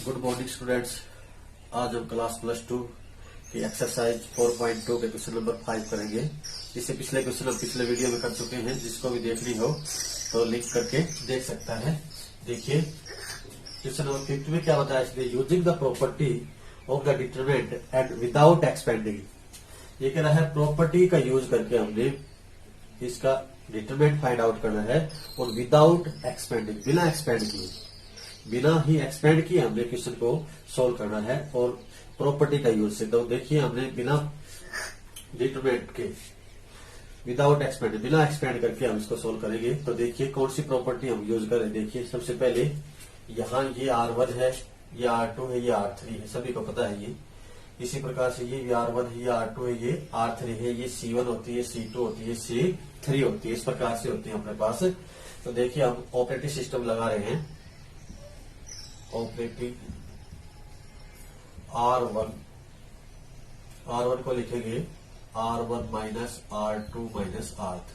Good morning students. आज हम class +2 की एक्सरसाइज 4.2 के क्वेश्चन नंबर 5 करेंगे। इससे पिछले क्वेश्चन हम पिछले वीडियो में कर चुके हैं, जिसको भी देखनी हो तो लिंक करके देख सकता है। देखिए क्वेश्चन नंबर 5 में क्या बताया इसने, using the property of the determinant and without expanding. ये कह रहा है प्रॉपर्टी का यूज करके हमने इसका डिटरमिनेंट फाइंड आउट करना है और विदाउट एक्सपेंडिंग, बिना एक्सपेंड किए, बिना ही एक्सपेंड किए हमने क्वेश्चन को सोल्व करना है और प्रॉपर्टी का यूज से। तो देखिए हमने बिना डिटरमिनेंट के, विदाउट एक्सपेंड, बिना एक्सपेंड करके हम इसको सोल्व करेंगे। तो देखिए कौन सी प्रॉपर्टी हम यूज करें। देखिए सबसे पहले यहाँ ये R1 है, ये R2 है, ये R3 है, सभी को पता है ये। इसी प्रकार से ये R1 है, ये R2 है, ये R3 है, ये C1 होती है, C2 होती है, C3 होती है। इस प्रकार से होती है अपने पास। तो देखिए हम ऑपरेटिंग सिस्टम लगा रहे हैं। ऑपरेटिंग R1 को लिखेंगे R1 minus R2 minus R3।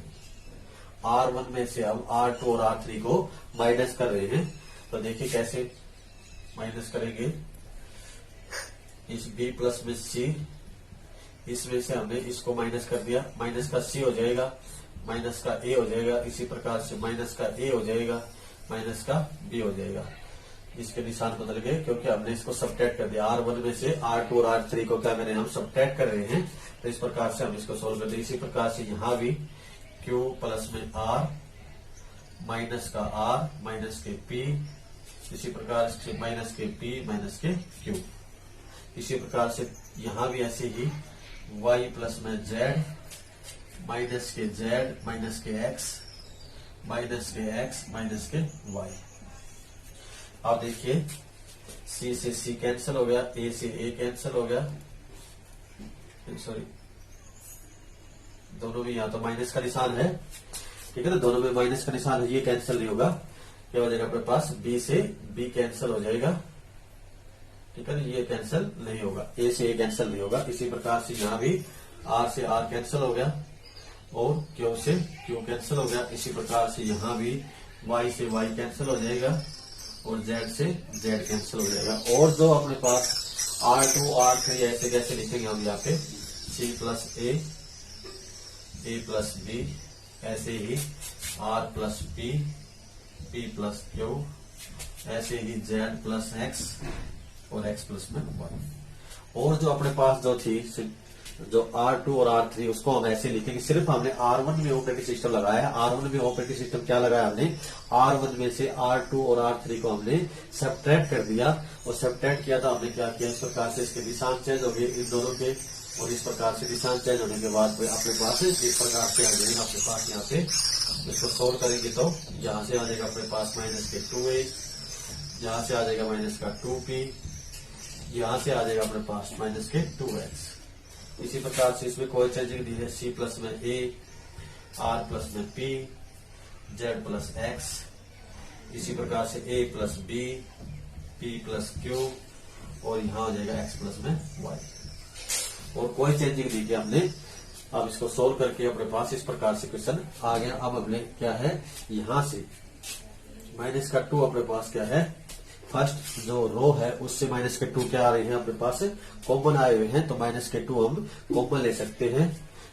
R1 में से हम R2 और R3 को माइनस कर रहे हैं। तो देखिए कैसे माइनस करेंगे। इस B प्लस में C, इसमें से हमने इसको माइनस कर दिया, माइनस का C हो जाएगा, माइनस का A हो जाएगा। इसी प्रकार से माइनस का A हो जाएगा, माइनस का B हो जाएगा। इसके निशान बदल गए क्योंकि हमने इसको सबट्रैक्ट कर दिया। R1 में से R2 और R3 को क्या करें, हम सबट्रैक्ट कर रहे हैं। तो इस प्रकार से हम इसको सोल्व कर दें। इसी प्रकार से यहां भी Q प्लस में R, माइनस का R, माइनस के P, इसी प्रकार से माइनस के P, माइनस के Q। इसी प्रकार से यहां भी ऐसे ही Y प्लस में Z, माइनस के Z, माइनस के X, माइनस के X, माइनस के Y। आप देखिए C से C कैंसिल हो गया, A से A कैंसिल हो गया, सॉरी दोनों में यहाँ तो माइनस का निशान है, ठीक है ना, दोनों में माइनस का निशान है, ये कैंसिल नहीं होगा। क्या हो जाएगा अपने पास, B से B कैंसिल हो जाएगा, ठीक है ना, ये कैंसिल नहीं होगा, A से A कैंसिल नहीं होगा। इसी प्रकार से यहाँ भी R से R कैंसिल हो गया और Q से Q कैंसिल हो गया। इसी प्रकार से यहाँ भी Y से Y कैंसिल हो जाएगा और Z से Z कैंसिल हो जाएगा। और जो अपने पास R2 R3 ऐसे कैसे लिखेंगे हम यहाँ पे, C plus A plus B, ऐसे ही R plus P plus Q, ऐसे ही Z प्लस X और X प्लस में Y। और जो अपने पास जो थी, जो R2 और R3, उसको हम ऐसे लिखेंगे। सिर्फ हमने R1 में ऑपरेटिंग सिस्टम लगाया है। R1 में ऑपरेटिंग सिस्टम क्या लगाया हमने, R1 में से R2 और R3 को हमने सबट्रैक्ट कर दिया और सबट्रैक्ट किया तो हमने क्या किया, इस प्रकार से इसके निशान चेंज हो गए इन दोनों के, और इस प्रकार से निशान चेंज होने के बाद अपने पास इस प्रकार से आ जाएगा अपने पास। यहाँ पे इसको सोल्व करेंगे तो यहाँ से आ जाएगा अपने पास माइनस के 2A, यहाँ से आ जाएगा माइनस का 2P, यहाँ से आ जाएगा अपने पास माइनस के 2X। इसी प्रकार से इसमें कोई चेंजिंग नहीं है। C प्लस में A, R प्लस में P, Z प्लस X, इसी प्रकार से A plus B, P plus Q और यहाँ आ जाएगा X प्लस में Y। और कोई चेंजिंग नहीं किया हमने। अब इसको सोल्व करके अपने पास इस प्रकार से क्वेश्चन आ गया। अब हमने क्या है, यहाँ से माइनस का 2 अपने पास क्या है, फर्स्ट जो रो है उससे माइनस के 2 क्या आ रही है अपने पास, कॉमन आए हुए हैं। तो माइनस के 2 हम कॉमन ले सकते हैं।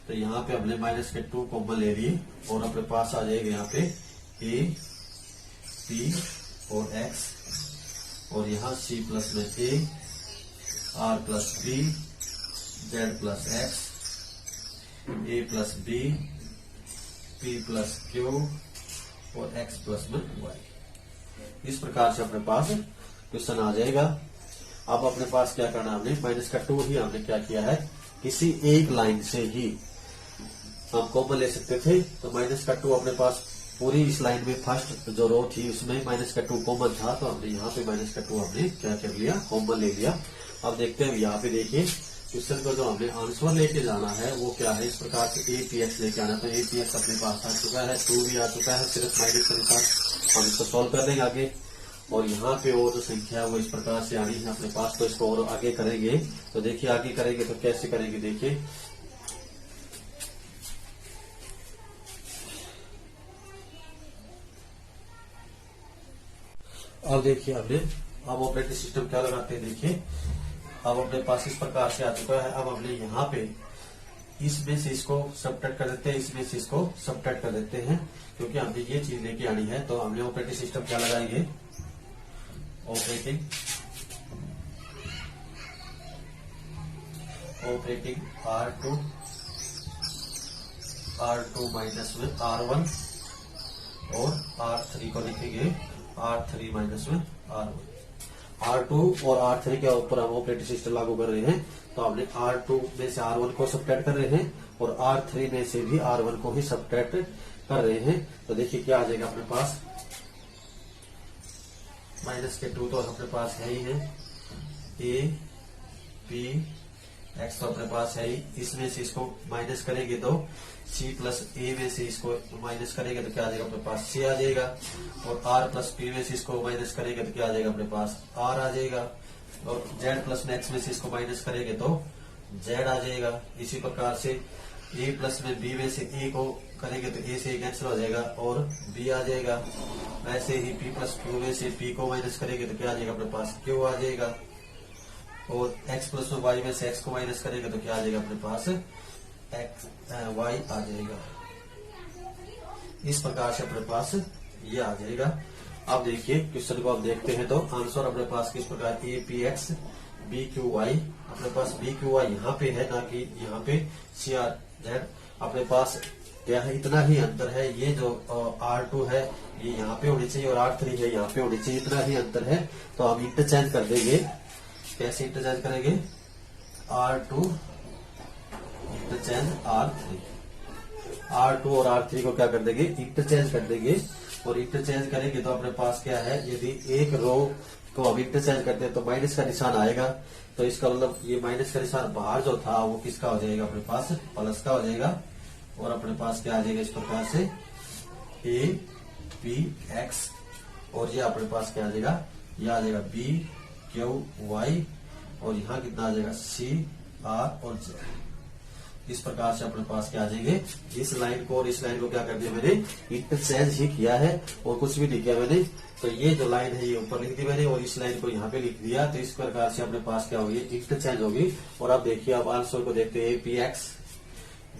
तो यहाँ पे हमने माइनस के 2 कॉमन ले लिए और अपने पास आ जाएगा यहाँ पे A, P और X, और यहाँ C प्लस में A, R plus P, Z plus X, A plus B, P plus Q और X प्लस में Y। इस प्रकार से अपने पास क्वेश्चन आ जाएगा। अब अपने पास क्या करना, हमने माइनस का 2 ही हमने क्या किया है, किसी एक लाइन से ही हम कॉमन ले सकते थे। तो माइनस का 2 अपने पास पूरी इस लाइन में फर्स्ट जो रो थी उसमें माइनस का 2 कॉमन था, तो हमने यहाँ पे माइनस का 2 हमने क्या कर लिया, कॉमन ले लिया। अब देखते हैं यहाँ पे, देखिए क्वेश्चन को जो हमने आंसर लेके जाना है वो क्या है, इस प्रकार से APX लेके आना। तो APX अपने पास आ चुका है, 2 भी आ चुका है, सिर्फ माइनस के अनुसार हम इसको सॉल्व कर देंगे आगे। और यहाँ पे वो जो संख्या है वो इस प्रकार से आनी है अपने पास। तो इसको और आगे करेंगे तो देखिए, आगे करेंगे तो कैसे करेंगे, देखिए अब देखिए हमने अब ऑपरेटिंग सिस्टम क्या लगाते हैं, देखिए अब अपने पास इस प्रकार से आ चुका है। अब हमने यहाँ पे इसमें से इसको सबट्रैक्ट कर देते हैं, इसमें से इसको सबट्रैक्ट कर देते हैं, क्योंकि हमने ये चीज लेके आनी है। तो हमने ऑपरेटिंग सिस्टम क्या लगाएंगे, ऑपरेटिंग R2 माइनस में R1 और R3 को लिखेंगे R3 माइनस में R1। R2 और R3 के ऊपर हम ऑपरेटिंग सिस्टम लागू कर रहे हैं। तो हमने R2 में से R1 को सबट्रैक्ट कर रहे हैं और R3 में से भी R1 को ही सबट्रैक्ट कर रहे हैं। तो देखिए क्या आ जाएगा अपने पास, माइनस के 2 तो अपने पास है ही है, A P X तो अपने पास है ही। इसमें से इसको माइनस करेंगे तो C प्लस A में से इसको माइनस करेंगे तो क्या आ जाएगा अपने पास, C आ जाएगा। और R प्लस P में से इसको माइनस करेंगे तो क्या आ जाएगा अपने पास, R आ जाएगा। और Z प्लस में X में से इसको माइनस करेंगे तो Z आ जाएगा। इसी प्रकार से A प्लस में B में से A को करेंगे तो A से A कैंसिल हो जाएगा और B आ जाएगा। वैसे ही P प्लस Q में से P को माइनस करेंगे तो क्या आ जाएगा अपने पास, Q आ जाएगा। और x प्लस में y में से x को माइनस करेंगे तो क्या आ जाएगा अपने पास, y आ जाएगा। इस प्रकार से अपने पास ये आ जाएगा। अब देखिए क्वेश्चन को आप देखते हैं तो आंसर अपने पास किस प्रकार, A P X B Q Y, अपने पास बी क्यू वाई यहाँ पे है ना कि यहाँ पे सी आर जेड। अपने पास क्या है, इतना ही अंतर है। ये जो R2 है ये यहाँ पे होनी चाहिए और R3 है यहाँ पे होनी चाहिए, इतना ही अंतर है। तो हम इंटरचेंज कर देंगे। कैसे इंटरचेंज करेंगे, R2 इंटरचेंज R3 और R3 को क्या कर देंगे, इंटरचेंज कर देंगे। और इंटरचेंज करेंगे तो अपने पास क्या है, यदि एक रो को हम इंटरचेंज करते हैं तो माइनस का निशान आएगा। तो इसका मतलब ये माइनस का निशान बाहर जो था वो किसका हो जाएगा, अपने पास प्लस का हो जाएगा। और अपने पास क्या आ जाएगा इस प्रकार से ए पी एक्स, और ये अपने पास क्या आ जाएगा, ये आ जाएगा बी क्यू वाई, और यहाँ कितना आ जाएगा सी आर और जेड। इस प्रकार से अपने पास क्या आ जाएंगे, इस लाइन को और इस लाइन को क्या कर दिया मैंने, इंटरचेंज ही किया है और कुछ भी नहीं किया मैंने। तो ये जो लाइन है ये ऊपर लिख दी मैंने और इस लाइन को यहाँ पे लिख दिया। तो इस प्रकार से अपने पास क्या होगी, इंटरचेंज होगी। और अब देखिए अब आंसर को देखते हैं, A P X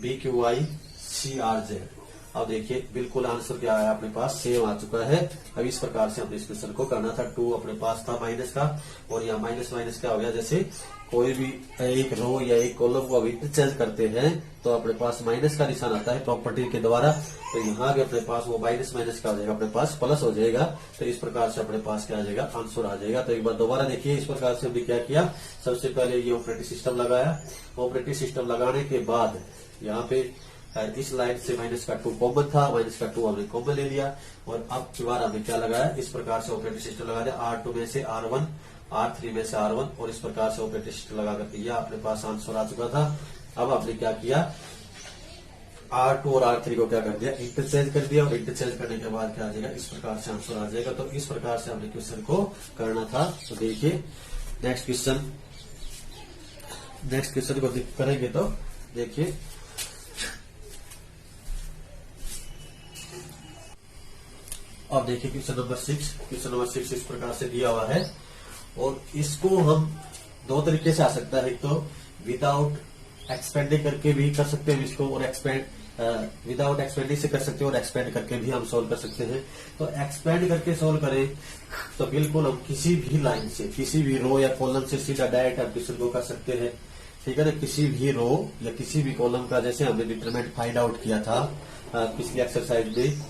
B Q Y C R Z. अब देखिए बिल्कुल आंसर क्या आया अपने पास, सेम आ चुका है। अब इस प्रकार से हमने इस क्वेश्चन को करना था। 2 अपने पास था माइनस का, और यहाँ माइनस माइनस क्या हो गया, जैसे कोई भी एक रो या एक कॉलम को इंटरचेंज करते हैं तो अपने पास माइनस का निशान आता है प्रॉपर्टी के द्वारा। तो यहाँ भी अपने पास वो माइनस माइनस का हो जाएगा, अपने पास प्लस हो जाएगा। तो इस प्रकार से अपने पास क्या आ जाएगा, आंसर आ जाएगा। तो एक बार दोबारा देखिए, इस प्रकार से हमने क्या किया, सबसे पहले ये ऑपरेटिंग सिस्टम लगाया। ऑपरेटिंग सिस्टम लगाने के बाद यहाँ पे इस लाइन से माइनस का 2 कॉमन था, माइनस का 2 हमने कॉमन ले लिया। और अब की बार हमने क्या लगाया, इस प्रकार से ऑपरेटिंग सिस्टम लगा दिया। R2 में से R1, R3 में से R1, और इस प्रकार से ऑपरेटिंग सिस्टम लगा करके यह अपने पास आंसर आ चुका था। अब आपने क्या किया, R2 और R3 को क्या कर दिया, इंटरचेंज कर दिया। और इंटरचेंज करने के बाद क्या आ जाएगा, इस प्रकार से आंसर आ जाएगा। तो इस प्रकार से हमने क्वेश्चन को करना था। तो देखिए नेक्स्ट क्वेश्चन को करेंगे तो देखिए, अब देखिए क्वेश्चन नंबर 6 इस प्रकार से दिया हुआ है। और इसको हम 2 तरीके से आ सकता है। एक तो विदाउट एक्सपेंडिंग करके भी कर सकते हैं इसको, और विदाउट एक्सपेंडिंग से कर सकते हैं, और एक्सपेंड करके भी हम सोल्व कर सकते हैं। तो एक्सपेंड करके सोल्व करें तो बिल्कुल हम किसी भी लाइन से, किसी भी रो या कॉलम से सीधा डायरेक्ट हम क्वेश्चन को कर सकते हैं। ठीक है ना, किसी भी रो या किसी भी कॉलम का, जैसे हमने डिटरमिनेंट फाइंड आउट किया था पिछली एक्सरसाइज में,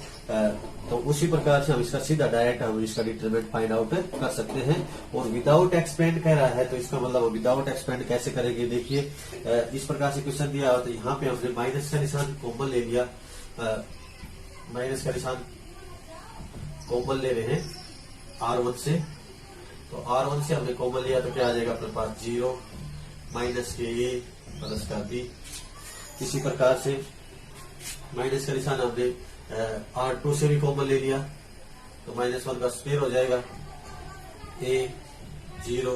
तो उसी प्रकार से हम इसका सीधा डायरेक्ट हम इसका डिटरमिनेंट फाइंड आउट कर सकते हैं। और विदाउट एक्सपेंड कह रहा है तो इसका मतलब विदाउट एक्सपेंड कैसे करेंगे, देखिए इस प्रकार से क्वेश्चन दिया तो यहाँ पे हमने माइनस का निशान कॉमन ले लिया, माइनस का निशान कॉमन ले रहे हैं R1 से। तो R1 से हमने कॉमन लिया तो क्या आ जाएगा अपने पास 0, माइनस के A प्लस का B। इसी प्रकार से माइनस का निशान हमने R2 से भी कॉमन ले लिया तो -1 का स्क्वायर हो जाएगा, A 0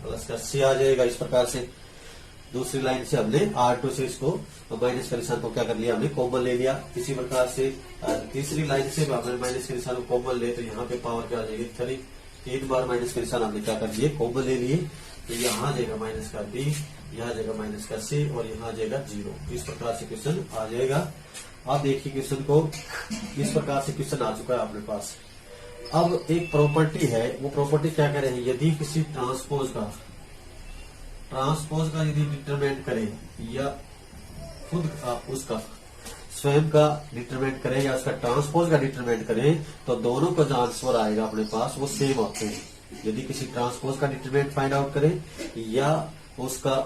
प्लस का C आ जाएगा। इस प्रकार से दूसरी लाइन से हमने R2 से इसको माइनस का निशान को क्या कर लिया, हमने कॉमन ले लिया। इसी प्रकार से तीसरी लाइन से हमने माइनस के निशान को कॉमन ले तो यहाँ पे पावर क्या आ जाएगी 3, 3 बार माइनस के निशान हमने क्या कर दिए, कॉमन ले लिए। तो यहाँ आ जाएगा माइनस का बी, यहाँ आ जाएगा माइनस का सी और यहाँ आ जाएगा 0। इस प्रकार से क्वेश्चन आ जाएगा। आप देखिए क्वेश्चन को, इस प्रकार से क्वेश्चन आ चुका है अपने पास। अब एक प्रॉपर्टी है, वो प्रॉपर्टी क्या कह रहे हैं, यदि किसी ट्रांसपोज का यदि डिटरमिनेंट करें या खुद उसका स्वयं का डिटरमिनेंट करें या उसका ट्रांसपोज का डिटरमिनेंट करें, तो दोनों का जो आंसर आएगा अपने पास वो सेम होते हैं। यदि किसी ट्रांसपोज का डिटरमिनेंट फाइंड आउट करें या उसका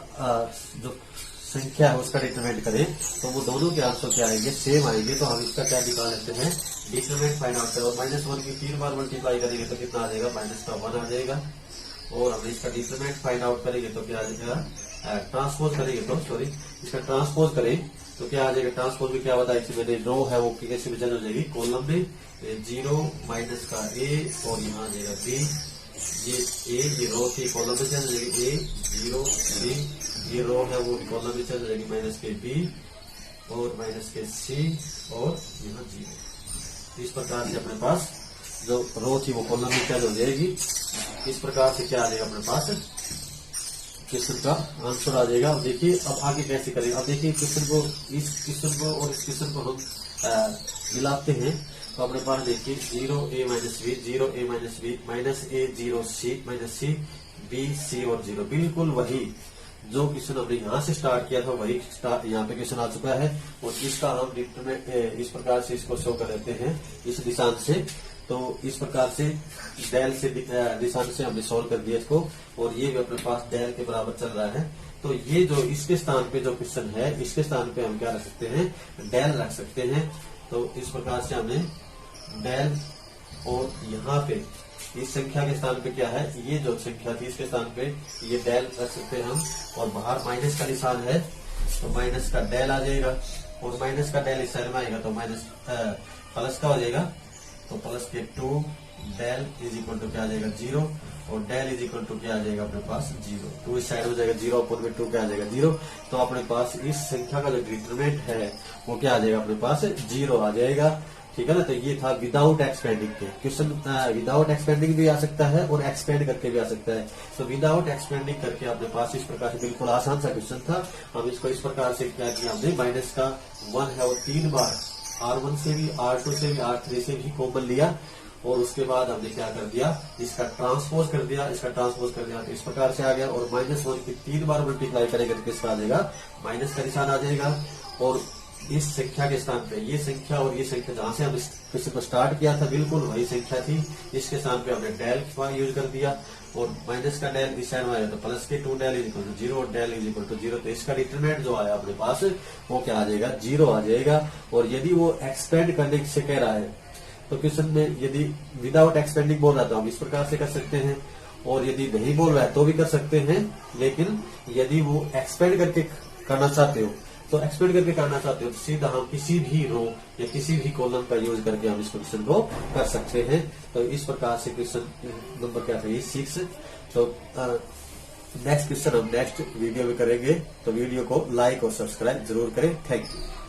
जो संख्या है उसका डिटरमिनेंट करें, तो वो दोनों के आंसर क्या आएंगे, सेम आएंगे। तो हम इसका क्या निकाल लेते हैं, डिटरमिनेंट फाइंड आउट करें और -1 की 3 बार मल्टीप्लाई करेंगे तो कितना आ जाएगा, -1 आ जाएगा। और हम इसका डिटरमिनेंट फाइंड आउट करेंगे तो क्या आ जाएगा, ट्रांसपोज करेंगे तो सॉरी इसका ट्रांसपोज करें तो क्या आ जाएगा, ट्रांसपोज में क्या बताया कि मैंने रो है वो कैसे विभाजन हो जाएगी, कॉलम में 0 माइनस का ए और यहाँ आ जाएगा बी, ये रो थी कॉलम में चल जाएगी ए 0 बी, ये रो है वो कॉलम में चल जाएगी माइनस के बी और माइनस के सी और यहाँ 0। इस प्रकार से अपने पास जो रो थी वो कॉलम में चल हो जाएगी। इस प्रकार से क्या आ जाएगा अपने पास, क्वेश्चन का आंसर आ जाएगा। अब देखिए अब आगे कैसे करेंगे। अब देखिए क्वेश्चन को, इस क्वेश्चन को और इस क्वेश्चन को हम मिलाते हैं तो अपने पास देखिए 0a minus B, 0a minus B minus A 0 C minus C B C और 0, बिल्कुल वही जो क्वेश्चन हमने यहाँ से स्टार्ट किया था वही यहाँ पे क्वेश्चन आ चुका है। और इसका हम इस प्रकार से इसको शो कर देते हैं इस निशान से। तो इस प्रकार से डेल से निशान से हमने सॉल्व कर दिया इसको और ये भी अपने पास डेल के बराबर चल रहा है। तो ये जो इसके स्थान पे जो क्वेश्चन है इसके स्थान पे हम क्या रख सकते हैं, डेल रख सकते हैं। तो इस प्रकार से हमने डेल और यहाँ पे इस संख्या के स्थान पे क्या है, ये जो संख्या थी इसके स्थान पे ये डेल रख सकते हैं हम। और बाहर माइनस का निशान है तो माइनस का डेल आ जाएगा और माइनस का डेल इस साइड में आएगा तो माइनस प्लस का हो जाएगा। तो प्लस के 2 डेल इज इक्वल टू क्या आ जाएगा 0 और डेल इज इक्वल टू क्या आ जाएगा अपने पास 0। 2 इस साइड में जाएगा 0 अपोन में 2 क्या आ जाएगा 0। तो अपने पास इस संख्या का जो डिटरमिनेंट है वो क्या आ जाएगा अपने पास 0 आ जाएगा। ठीक है ना। तो ये था विदाउट एक्सपेंडिंग के क्वेश्चन। विदाउट एक्सपेंडिंग भी आ सकता है और एक्सपेंड करके भी आ सकता है। तो विदाउट एक्सपेंडिंग करके अपने पास इस प्रकार से बिल्कुल आसान सा क्वेश्चन था। हम इसको इस प्रकार से क्या किया हमने, माइनस का 1 है और 3 बार R1 से भी R2 से भी R3 से भी कॉमन लिया और उसके बाद हमने क्या कर दिया, इसका ट्रांसपोज कर दिया, तो इस प्रकार से आ गया। और -1 की 3 बार मल्टीप्लाई करेंगे तो किसका आ जाएगा, माइनस का निशान आ जाएगा। और इस संख्या के स्थान पे ये संख्या और ये संख्या जहां से हम इस क्वेश्चन को स्टार्ट किया था बिल्कुल वही संख्या थी, इसके स्थान पे हमने डेल का यूज कर दिया और माइनस का डेल इस साइड में आया तो प्लस के 2 डेल इज इक्वल टू 0 और डेल इज इक्वल टू 0। तो इसका डिटरमिनेंट जो आया अपने पास वो क्या आ जाएगा, 0 आ जाएगा। और यदि वो एक्सपेंड करने से कह रहा है तो क्वेश्चन में यदि विदाउट एक्सपेंडिंग बोल रहा था हम इस प्रकार से कर सकते हैं और यदि नहीं बोल रहा है तो भी कर सकते हैं। लेकिन यदि वो एक्सपेंड करके करना चाहते हो तो सीधा हम किसी भी रो या किसी भी कॉलम का यूज करके हम इस क्वेश्चन को कर सकते हैं। तो इस प्रकार से क्वेश्चन नंबर क्या था, ये 6। तो नेक्स्ट क्वेश्चन हम नेक्स्ट वीडियो में करेंगे। तो वीडियो को लाइक और सब्सक्राइब जरूर करें। Thank you.